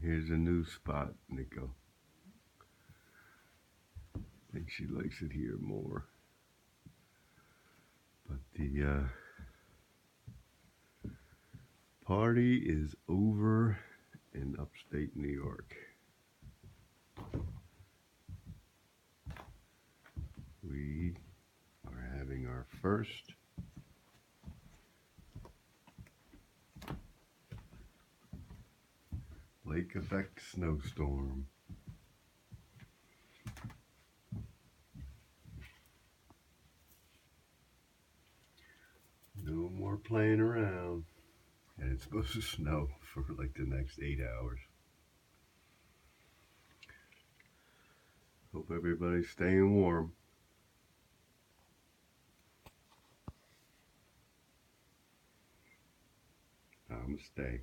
Here's a new spot, Nico. I think she likes it here more. But the party is over in upstate New York. We are having our first lake effect snowstorm. No more playing around. And it's supposed to snow for like the next 8 hours. Hope everybody's staying warm. I'm gonna stay.